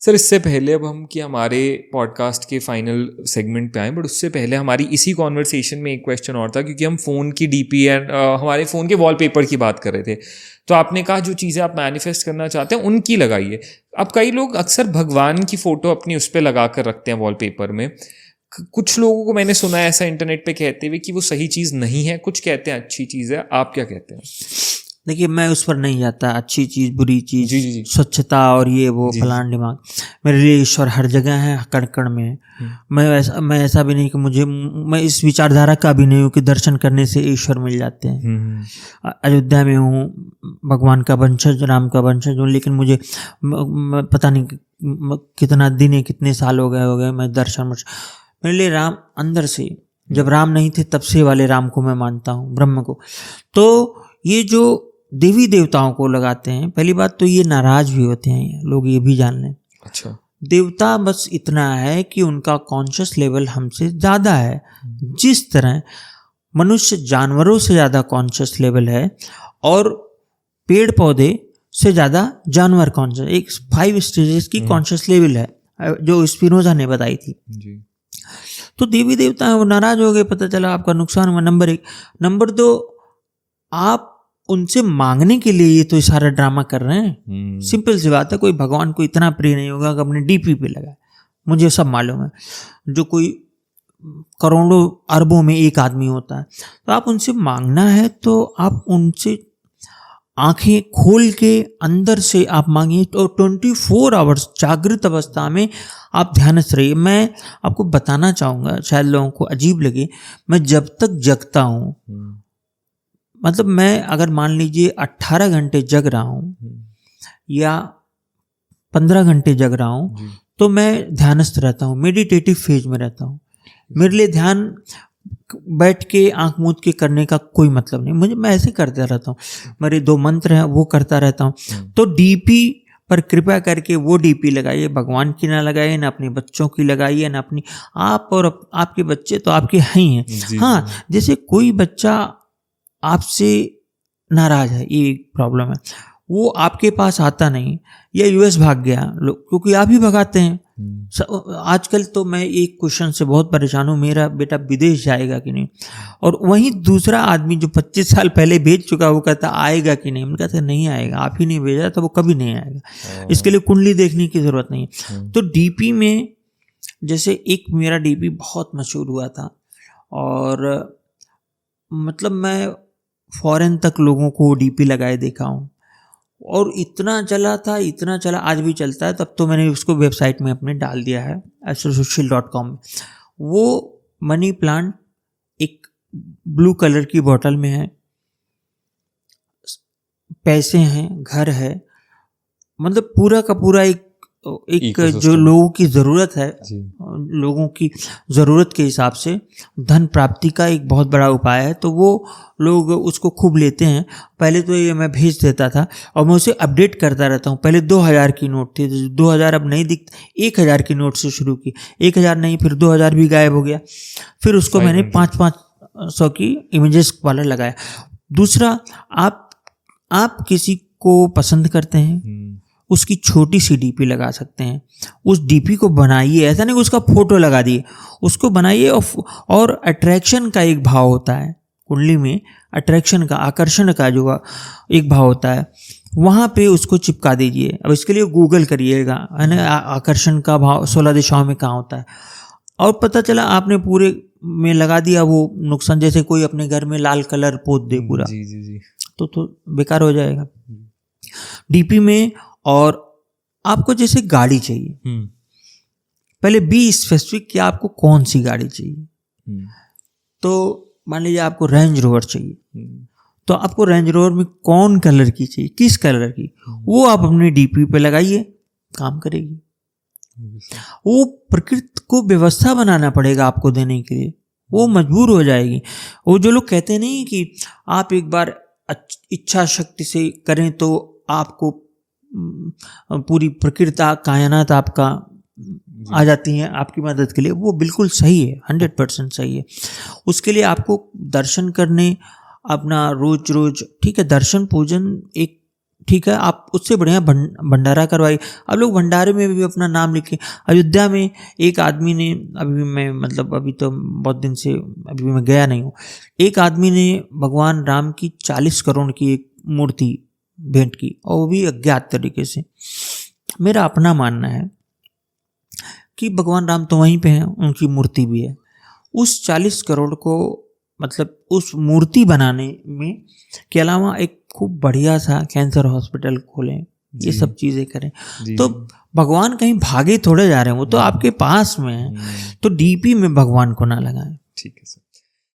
Sir इससे पहले अब हम कि हमारे पॉडकास्ट के फाइनल सेगमेंट पे आए, बट उससे पहले हमारी इसी कॉन्वर्सेशन में एक क्वेश्चन और था, क्योंकि हम फ़ोन की डीपी एंड हमारे फ़ोन के वॉलपेपर की बात कर रहे थे। तो आपने कहा जो चीज़ें आप मैनिफेस्ट करना चाहते हैं उनकी लगाइए। अब कई लोग अक्सर भगवान की फ़ोटो अपनी उस पर लगा कर रखते हैं वॉलपेपर में। कुछ लोगों को मैंने सुना है ऐसा इंटरनेट पे कहते हुए कि वो सही चीज़ नहीं है, कुछ कहते हैं अच्छी चीज़ है। आप क्या कहते हैं? देखिए, मैं उस पर नहीं जाता, अच्छी चीज़ बुरी चीज़, जी जी जी स्वच्छता और ये वो जी फलान दिमाग। मेरे लिए ईश्वर हर जगह है, कण कण में है। मैं ऐसा भी नहीं कि मैं इस विचारधारा का भी नहीं हूँ कि दर्शन करने से ईश्वर मिल जाते हैं। अयोध्या में हूँ, भगवान का वंशज, राम का वंशज हूँ, लेकिन मुझे पता नहीं कितना दिन है, कितने साल हो गए मैं दर्शन। मेरे लिए राम अंदर से, जब राम नहीं थे तब से वाले राम को मैं मानता हूँ, ब्रह्म को। तो ये जो देवी देवताओं को लगाते हैं, पहली बात तो ये नाराज भी होते हैं लोग, ये भी जान लें। अच्छा। देवता बस इतना है कि उनका कॉन्शियस लेवल हमसे ज़्यादा है। जिस तरह मनुष्य जानवरों से ज़्यादा कॉन्शियस लेवल है और पेड़ पौधे से ज़्यादा जानवर कॉन्शियस, एक 5 स्टेजेस की कॉन्शियस लेवल है जो स्पिनोजा ने बताई थी जी। तो देवी देवता हैं, वो नाराज हो गए, पता चला आपका नुकसान हुआ। नंबर 1। नंबर 2, आप उनसे मांगने के लिए ये तो सारा ड्रामा कर रहे हैं। सिंपल सी बात है, कोई भगवान को इतना प्रिय नहीं होगा कि अपने डीपी पे लगाए, मुझे सब मालूम है। जो कोई करोड़ों अरबों में एक आदमी होता है, तो आप उनसे मांगना है तो आप उनसे आंखें खोल के अंदर से आप मांगिए। तो 24 आवर्स जागृत अवस्था में आप ध्यानस्थ रहिए। मैं आपको बताना चाहूँगा, शायद लोगों को अजीब लगे, मैं जब तक जगता हूँ, मतलब मैं अगर मान लीजिए 18 घंटे जग रहा हूँ या 15 घंटे जग रहा हूँ, तो मैं ध्यानस्थ रहता हूँ, मेडिटेटिव फेज में रहता हूँ। मेरे लिए ध्यान बैठ के आंख मूंद के करने का कोई मतलब नहीं, मैं ऐसे करता रहता हूँ। मेरे 2 मंत्र हैं, वो करता रहता हूँ। तो डीपी पर कृपया करके वो डीपी लगाइए, भगवान की ना लगाइए, ना अपने बच्चों की लगाइए, ना अपनी। आप और आपके बच्चे तो आपके हैं। हाँ, जैसे कोई बच्चा आपसे नाराज है, ये एक प्रॉब्लम है, वो आपके पास आता नहीं या यूएस भाग गया, क्योंकि आप ही भगाते हैं। आजकल तो मैं एक क्वेश्चन से बहुत परेशान हूँ, मेरा बेटा विदेश जाएगा कि नहीं, और वहीं दूसरा आदमी जो 25 साल पहले भेज चुका वो कहता आएगा कि नहीं। मैं कहता नहीं आएगा, आप ही नहीं भेजा तो वो कभी नहीं आएगा। इसके लिए कुंडली देखने की जरूरत नहीं है। तो डीपी में जैसे एक मेरा डीपी बहुत मशहूर हुआ था, और मतलब मैं फॉरेन तक लोगों को डीपी लगाए देखा हूँ, और इतना चला था, इतना चला, आज भी चलता है। तब तो मैंने उसको वेबसाइट में अपने डाल दिया है, astrosocial.com में। वो मनी प्लांट एक ब्लू कलर की बोतल में है, पैसे हैं, घर है, मतलब पूरा का पूरा एक जो लोगों की ज़रूरत है, लोगों की ज़रूरत के हिसाब से धन प्राप्ति का एक बहुत बड़ा उपाय है। तो वो लोग उसको खूब लेते हैं। पहले तो ये मैं भेज देता था और मैं उसे अपडेट करता रहता हूँ। पहले 2000 की नोट थी, 2000 अब नहीं दिखती, 1000 की नोट से शुरू की, 1000 नहीं, फिर 2000 भी गायब हो गया। फिर उसको मैंने 500 की इमेजेस वाला लगाया। दूसरा, आप किसी को पसंद करते हैं, उसकी छोटी सी डीपी लगा सकते हैं। उस डीपी को बनाइए, ऐसा नहीं कि उसका फोटो लगा दिए, उसको बनाइए। और अट्रैक्शन का एक भाव होता है कुंडली में, अट्रैक्शन का, आकर्षण का जो एक भाव होता है, वहाँ पे उसको चिपका दीजिए। अब इसके लिए गूगल करिएगा, है ना, आकर्षण का भाव 16 दिशाओं में कहाँ होता है। और पता चला आपने पूरे में लगा दिया, वो नुकसान। जैसे कोई अपने घर में लाल कलर पोत दे पूरा, तो बेकार हो जाएगा डीपी में। और आपको जैसे गाड़ी चाहिए, पहले बी स्पेसिफिक कि आपको कौन सी गाड़ी चाहिए। तो मान लीजिए आपको रेंज रोवर चाहिए, तो आपको रेंज रोवर में कौन कलर की चाहिए, किस कलर की, वो आप अपने डीपी पे लगाइए, काम करेगी। वो प्रकृति को व्यवस्था बनाना पड़ेगा आपको देने के लिए, वो मजबूर हो जाएगी। वो जो लोग कहते नहीं कि आप एक बार इच्छा शक्ति से करें तो आपको पूरी प्रकृति, कायनात आपका आ जाती हैं आपकी मदद के लिए, वो बिल्कुल सही है, 100% सही है। उसके लिए आपको दर्शन करने, अपना रोज रोज, ठीक है, दर्शन पूजन एक ठीक है, आप उससे बढ़िया भंडारा करवाइए। अब लोग भंडारे में भी अपना नाम लिखे। अयोध्या में एक आदमी ने, अभी तो बहुत दिन से अभी मैं गया नहीं हूँ, एक आदमी ने भगवान राम की 40 करोड़ की एक मूर्ति भेंट की, और वो भी अज्ञात तरीके से। मेरा अपना मानना है कि भगवान राम तो वहीं पे हैं, उनकी मूर्ति भी है। उस 40 करोड़ को मतलब उस मूर्ति बनाने में के अलावा एक खूब बढ़िया सा कैंसर हॉस्पिटल खोलें, ये सब चीज़ें करें। तो भगवान कहीं भागे थोड़े जा रहे हैं, वो तो आपके पास में है। तो डीपी में भगवान को ना लगाएं। ठीक है सर।